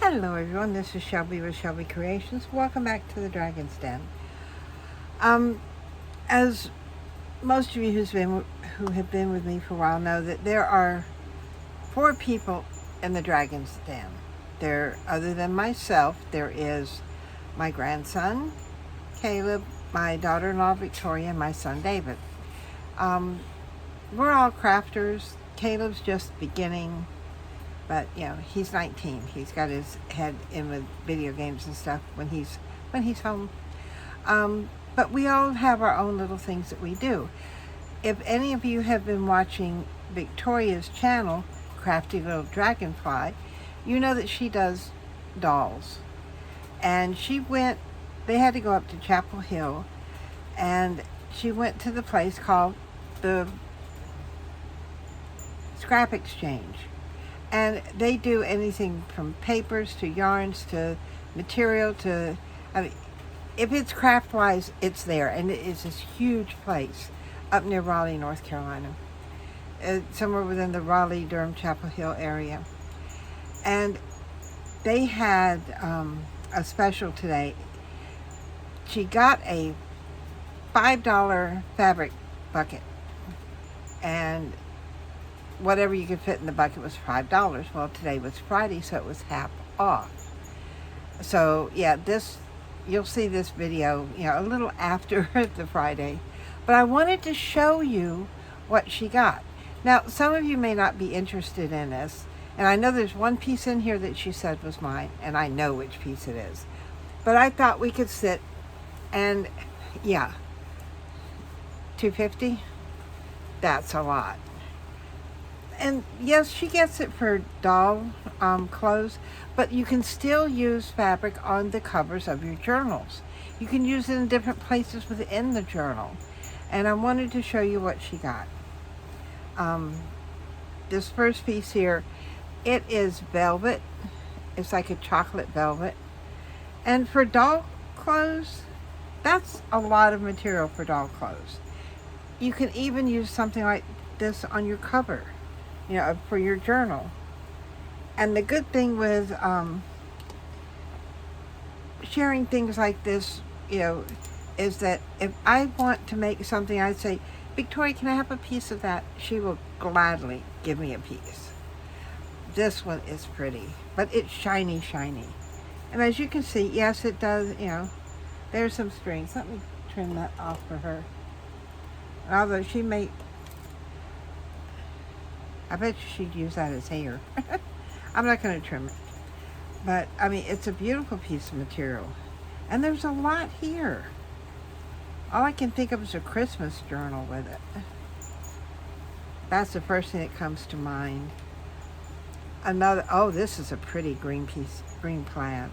Hello everyone, this is Shelby with Shelby Creations. Welcome back to the Dragon's Den. As most of you who have been with me for a while know, that there are 4 people in the Dragon's Den. Other than myself, there is my grandson, Caleb, my daughter-in-law, Victoria, and my son, David. We're all crafters. Caleb's just beginning. But, he's 19. He's got his head in with video games and stuff when he's home. But we all have our own little things that we do. If any of you have been watching Victoria's channel, Crafty Little Dragonfly, you know that she does dolls. And they had to go up to Chapel Hill, and she went to the place called the Scrap Exchange. And they do anything from papers to yarns to material to, if it's craft-wise, it's there. And it is this huge place up near Raleigh, North Carolina. Somewhere within the Raleigh-Durham Chapel Hill area. And they had a special today. She got a $5 fabric bucket. And whatever you could fit in the bucket was $5. Well, today was Friday, so it was half off. So yeah, you'll see this video, a little after the Friday. But I wanted to show you what she got. Now, some of you may not be interested in this, and I know there's one piece in here that she said was mine, and I know which piece it is. But I thought we could sit and, yeah, $250? That's a lot. And yes, she gets it for doll clothes, but you can still use fabric on the covers of your journals. You can use it in different places within the journal. And I wanted to show you what she got. This first piece here, it is velvet. It's like a chocolate velvet. And for doll clothes, that's a lot of material for doll clothes. You can even use something like this on your cover, for your journal. And the good thing with sharing things like this, is that if I want to make something, I'd say, Victoria, can I have a piece of that? She will gladly give me a piece. This one is pretty, but it's shiny, shiny. And as you can see, yes, it does, there's some strings. Let me trim that off for her. Although she may, I bet you she'd use that as hair. I'm not going to trim it. But, it's a beautiful piece of material. And there's a lot here. All I can think of is a Christmas journal with it. That's the first thing that comes to mind. This is a pretty green plaid.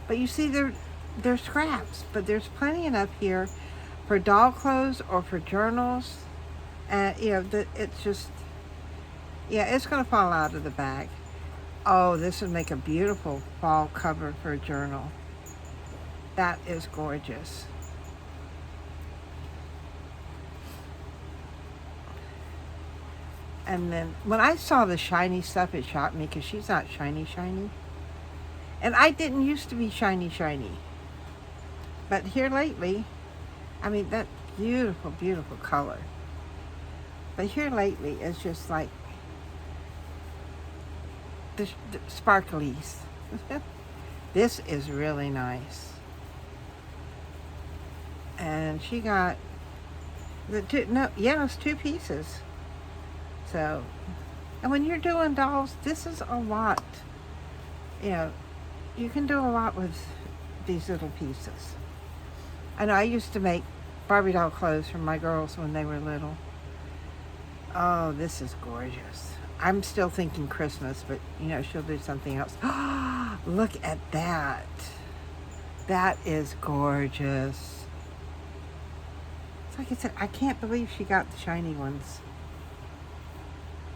But you see, they're scraps. But there's plenty enough here for doll clothes or for journals. And, it's just, it's going to fall out of the bag. Oh, this would make a beautiful fall cover for a journal. That is gorgeous. And then when I saw the shiny stuff, it shocked me because she's not shiny. And I didn't used to be shiny. But here lately, that beautiful, beautiful color. But here lately, it's just like the sparklies. This is really nice. And she got it's 2 pieces. So, and when you're doing dolls, this is a lot. You can do a lot with these little pieces. I know I used to make Barbie doll clothes for my girls when they were little. Oh, this is gorgeous. I'm still thinking Christmas, but, she'll do something else. Look at that. That is gorgeous. It's like I said, I can't believe she got the shiny ones.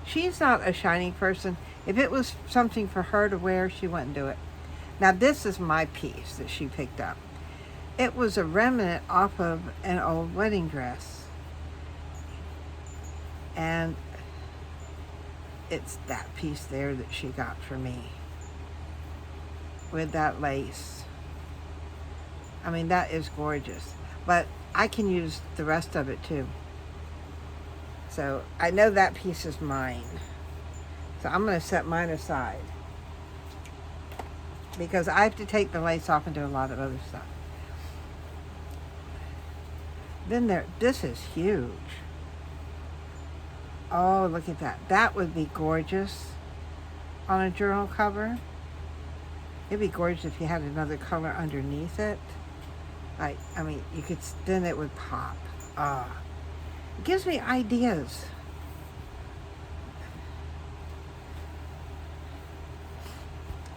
She's not a shiny person. If it was something for her to wear, she wouldn't do it. Now, this is my piece that she picked up. It was a remnant off of an old wedding dress. And it's that piece there that she got for me. with that lace. I mean, that is gorgeous. But I can use the rest of it too. So I know that piece is mine. So I'm going to set mine aside, because I have to take the lace off and do a lot of other stuff. Then this is huge. Oh, look at that. That would be gorgeous on a journal cover. It'd be gorgeous if you had another color underneath it. I mean, you could, then it would pop. It gives me ideas.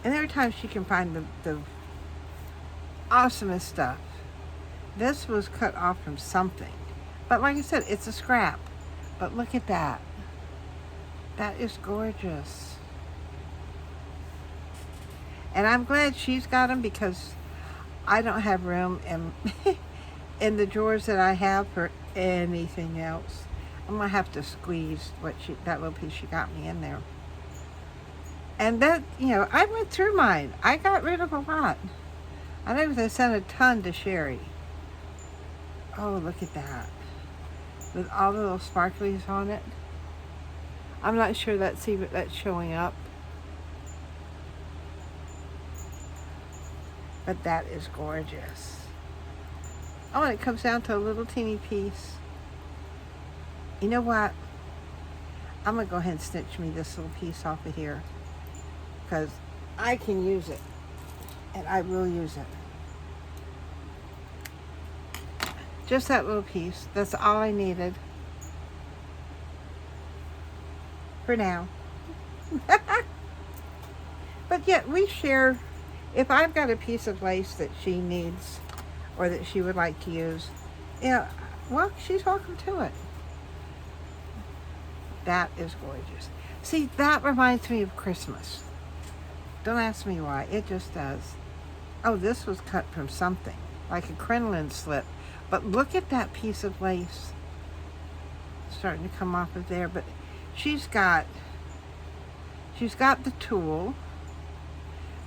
And every time she can find the awesomest stuff. This was cut off from something. But like I said, it's a scrap. But look at that. That is gorgeous. And I'm glad she's got them, because I don't have room in the drawers that I have for anything else. I'm going to have to squeeze that little piece she got me in there. And that, I went through mine. I got rid of a lot. I know they sent a ton to Sherry. Oh, look at that. With all the little sparklies on it. I'm not sure that's showing up. But that is gorgeous. Oh, and it comes down to a little teeny piece. You know what? I'm going to go ahead and stitch me this little piece off of here, because I can use it, and I will use it. Just that little piece. That's all I needed. For now. But yet we share. If I've got a piece of lace that she needs or that she would like to use, well, she's welcome to it. That is gorgeous. See, that reminds me of Christmas. Don't ask me why. It just does. Oh, this was cut from something, like a crinoline slip. But look at that piece of lace starting to come off of there. But she's got the tool.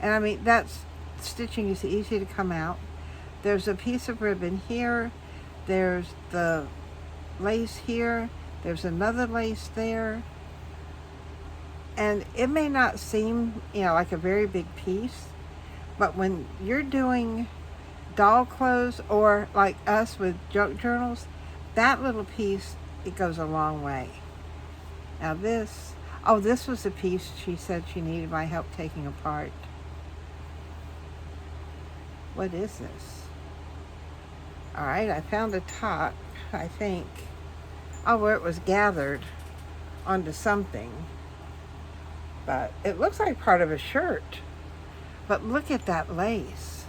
And I mean, that's stitching is easy to come out. There's a piece of ribbon here. There's the lace here. There's another lace there. And it may not seem, like a very big piece, but when you're doing doll clothes, or like us with junk journals, that little piece, it goes a long way. Now this was the piece she said she needed my help taking apart. What is this? All right, I found a top, I think. Oh, where it was gathered onto something. But it looks like part of a shirt. But look at that lace.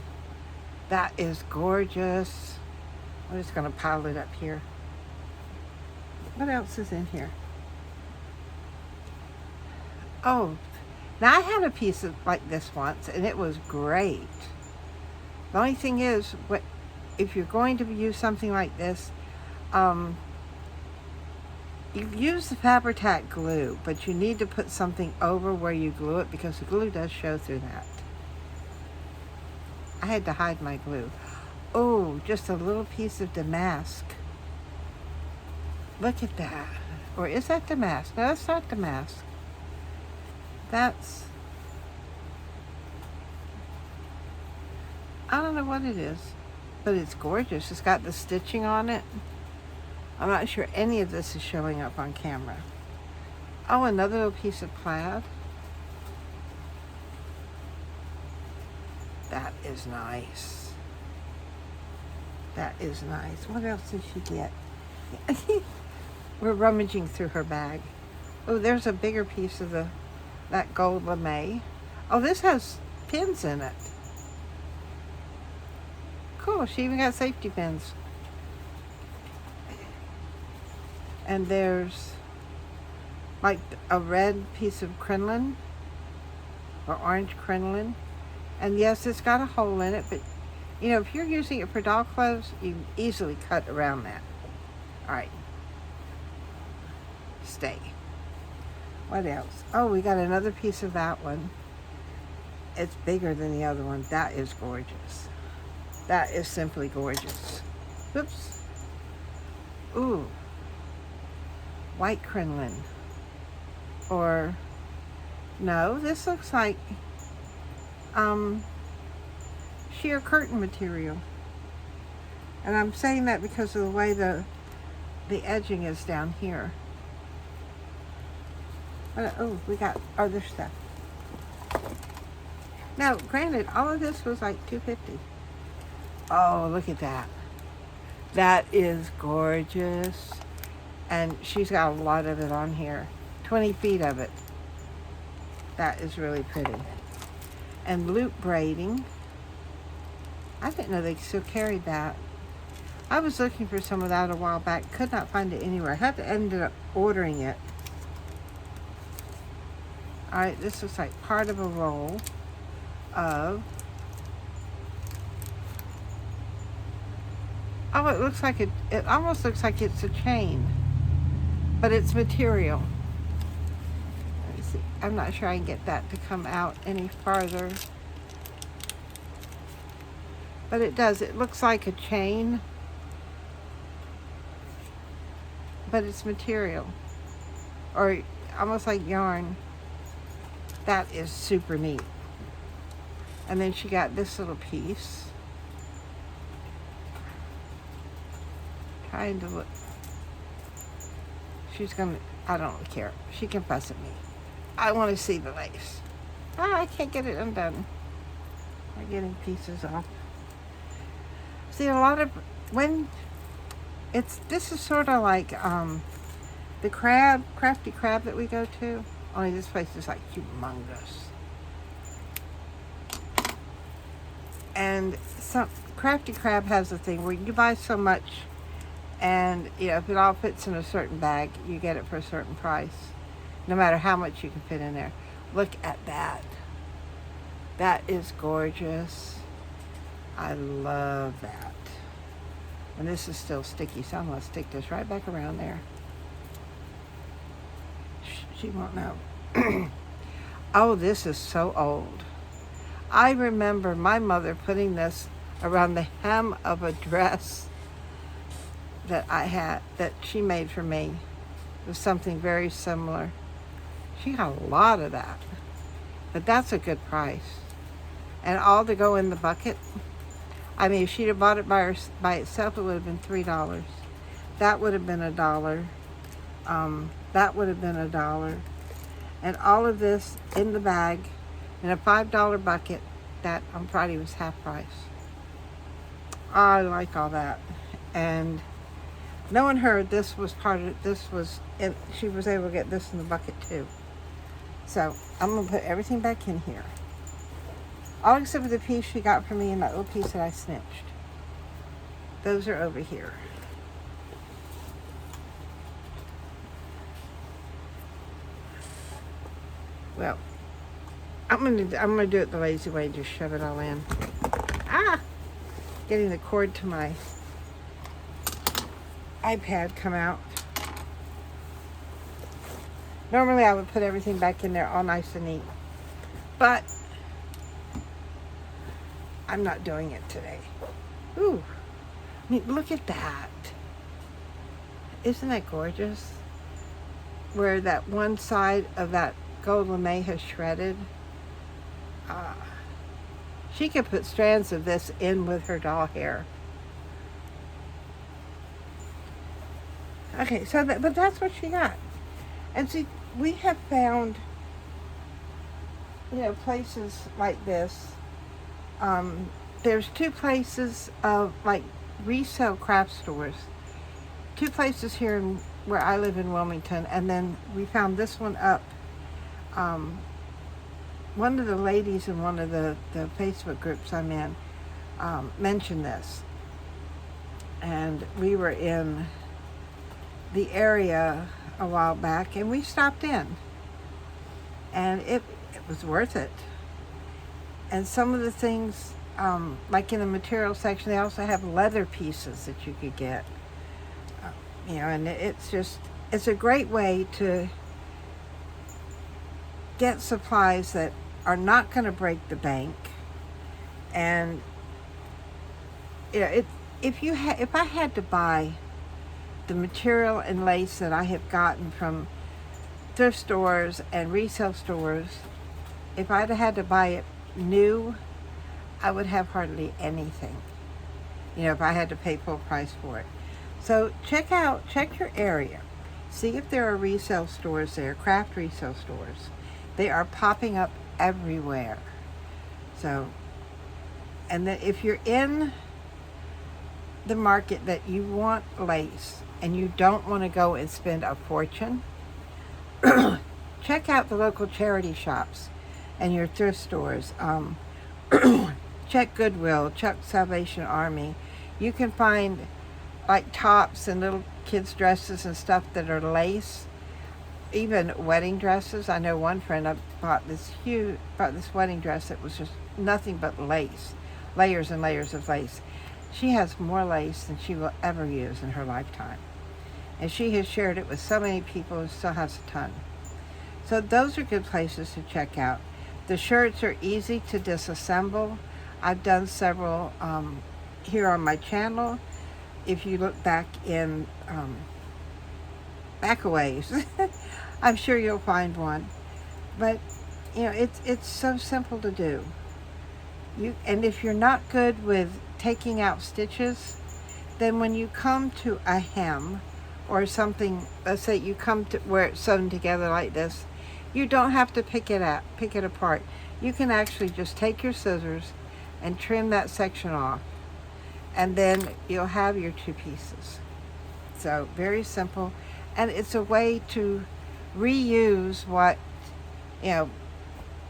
That is gorgeous. I'm just going to pile it up here. What else is in here? Oh, now I had a piece like this once, and it was great. The only thing is, if you're going to use something like this, you use the Fabri-Tac glue, but you need to put something over where you glue it, because the glue does show through that. I had to hide my glue. Oh, just a little piece of damask. Look at that. Or is that damask? No, that's not damask. That's... I don't know what it is, but it's gorgeous. It's got the stitching on it. I'm not sure any of this is showing up on camera. Oh, another little piece of plaid. That is nice. That is nice. What else did she get? We're rummaging through her bag. Oh, there's a bigger piece of that gold lame. Oh, this has pins in it. Cool, she even got safety pins. And there's like a red piece of crinoline or orange crinoline. And yes, it's got a hole in it, but if you're using it for doll clothes, you can easily cut around that. All right. Stay. What else? Oh, we got another piece of that one. it's bigger than the other one. That is gorgeous. That is simply gorgeous. Oops. Ooh. White crinoline. Or, no, this looks like sheer curtain material. And I'm saying that because of the way the edging is down here. Oh, we got other stuff. Now, granted, all of this was like $2.50. Oh, look at that. That is gorgeous. And she's got a lot of it on here. 20 feet of it. That is really pretty. And loop braiding. I didn't know they still carried that. I was looking for some of that a while back. Could not find it anywhere. I had to end up ordering it. Alright, this looks like part of a roll of... Oh, it looks like it almost looks like it's a chain. But it's material. Let me see. I'm not sure I can get that to come out any farther. But it does. It looks like a chain. But it's material. Or almost like yarn. That is super neat. And then she got this little piece. Trying to look. She's gonna, I don't care. She can fuss at me. I want to see the lace. Ah, I can't get it undone. I'm getting pieces off. See, a lot of, when, this is sort of like the Crafty Crab that we go to. Only this place is like humongous. And some Crafty Crab has a thing where you buy so much, and you know, if it all fits in a certain bag, you get it for a certain price, no matter how much you can fit in there. Look at that. That is gorgeous. I love that. And this is still sticky, so I'm going to stick this right back around there. She won't know. Oh, this is so old. I remember my mother putting this around the hem of a dress that I had, that she made for me. It was something very similar. She got a lot of that. But that's a good price. And all to go in the bucket. I mean, if she'd have bought it by itself, it would have been $3. That would have been $1. That would have been $1. And all of this in the bag in a $5 bucket that on Friday was half price. I like all that. And knowing her, this was part of, she was able to get this in the bucket too. So I'm going to put everything back in here. All except for the piece she got for me and that little piece that I snitched. Those are over here. Well, I'm gonna do it the lazy way, just shove it all in. Ah! Getting the cord to my iPad come out. Normally I would put everything back in there all nice and neat. But I'm not doing it today. Ooh. I mean, look at that. Isn't that gorgeous? Where that one side of that gold lame has shredded. She could put strands of this in with her doll hair. Okay, so but that's what she got. And see, we have found, you know, places like this. There's two places of like resale craft stores. Two places here where I live in Wilmington, and then we found this one up. One of the ladies in one of the Facebook groups I'm in mentioned this. And we were in the area a while back, and we stopped in. And it was worth it. And some of the things, like in the material section, they also have leather pieces that you could get. You know, and it's a great way to get supplies that are not going to break the bank. And if I had to buy the material and lace that I have gotten from thrift stores and resale stores, if I'd had to buy it new, I would have hardly anything. If I had to pay full price for it. So check your area. See if there are resale stores there, craft resale stores. They are popping up everywhere. So, and then if you're in the market that you want lace and you don't want to go and spend a fortune, check out the local charity shops and your thrift stores. Check Goodwill, check Salvation Army. You can find like tops and little kids' dresses and stuff that are lace, even wedding dresses. I know one friend bought this wedding dress that was just nothing but lace, layers and layers of lace. She has more lace than she will ever use in her lifetime. And she has shared it with so many people and still has a ton. So those are good places to check out. The shirts are easy to disassemble. I've done several here on my channel. If you look back in back a ways, I'm sure you'll find one. But it's so simple to do. And if you're not good with taking out stitches, then when you come to a hem or something, let's say you come to where it's sewn together like this, you don't have to pick it apart. You can actually just take your scissors and trim that section off, and then you'll have your two pieces. So very simple, and it's a way to reuse what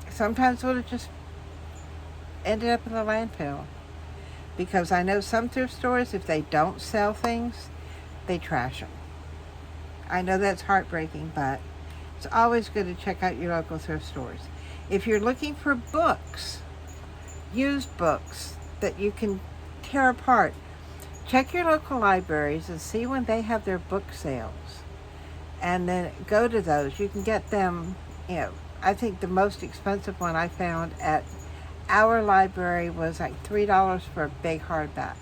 sometimes would have just ended up in the landfill. Because I know some thrift stores, if they don't sell things, they trash them. I know that's heartbreaking, but it's always good to check out your local thrift stores. If you're looking for books, used books that you can tear apart, check your local libraries and see when they have their book sales. And then go to those. You can get them, I think the most expensive one I found at our library was like $3 for a big hardback.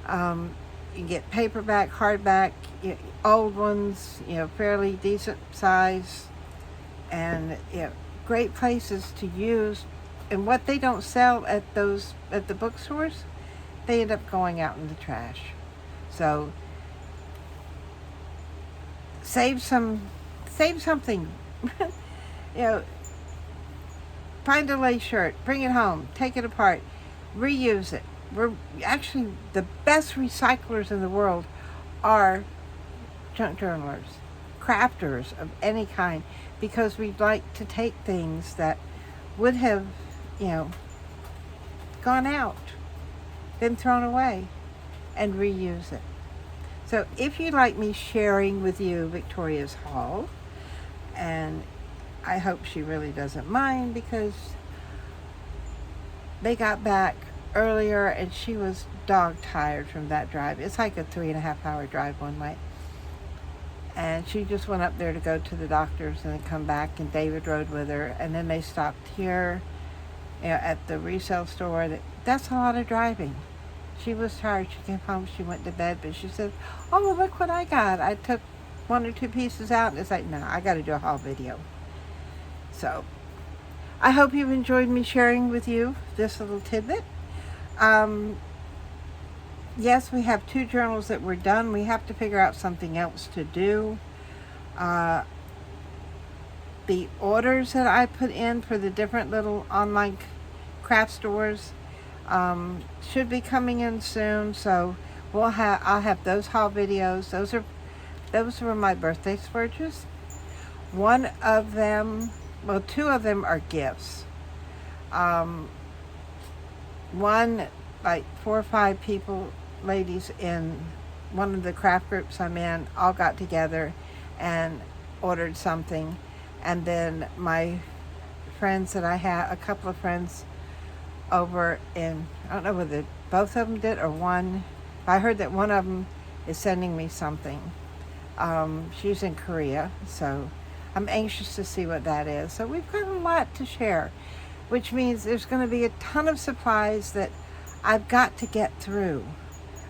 You can get paperback, hardback, old ones, fairly decent size, and great places to use. And what they don't sell at the bookstores, they end up going out in the trash. So save something. Find a lace shirt, bring it home, take it apart, reuse it. We're actually the best recyclers in the world are junk journalers, crafters of any kind, because we'd like to take things that would have, gone out, been thrown away, and reuse it. So if you like me sharing with you Victoria's haul, and I hope she really doesn't mind, because they got back earlier and she was dog tired from that drive. It's like a 3.5 hour drive one way. And she just went up there to go to the doctor's and then come back, and David rode with her. And then they stopped here at the resale store. That's a lot of driving. She was tired. She came home, she went to bed, but she said, "Oh, look what I got. I took 1 or 2 pieces out." And it's like, no, I got to do a haul video. So I hope you've enjoyed me sharing with you this little tidbit. Yes, we have 2 journals that were done. We have to figure out something else to do. The orders that I put in for the different little online craft stores should be coming in soon. So I'll have those haul videos. Those were my birthday splurges. One of them, well, 2 of them are gifts. One, like 4 or 5 people, ladies in one of the craft groups I'm in, all got together and ordered something. And then my friends that I have, a couple of friends over in, I don't know whether both of them did or one. I heard that one of them is sending me something. She's in Korea, so I'm anxious to see what that is. So we've got a lot to share, which means there's going to be a ton of supplies that I've got to get through.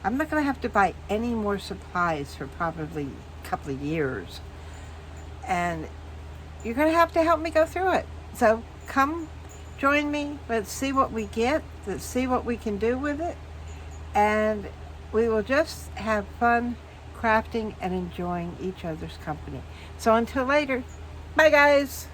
I'm not going to have to buy any more supplies for probably a couple of years. And you're going to have to help me go through it. So come join me. Let's see what we get. Let's see what we can do with it. And we will just have fun crafting and enjoying each other's company. So until later, bye guys.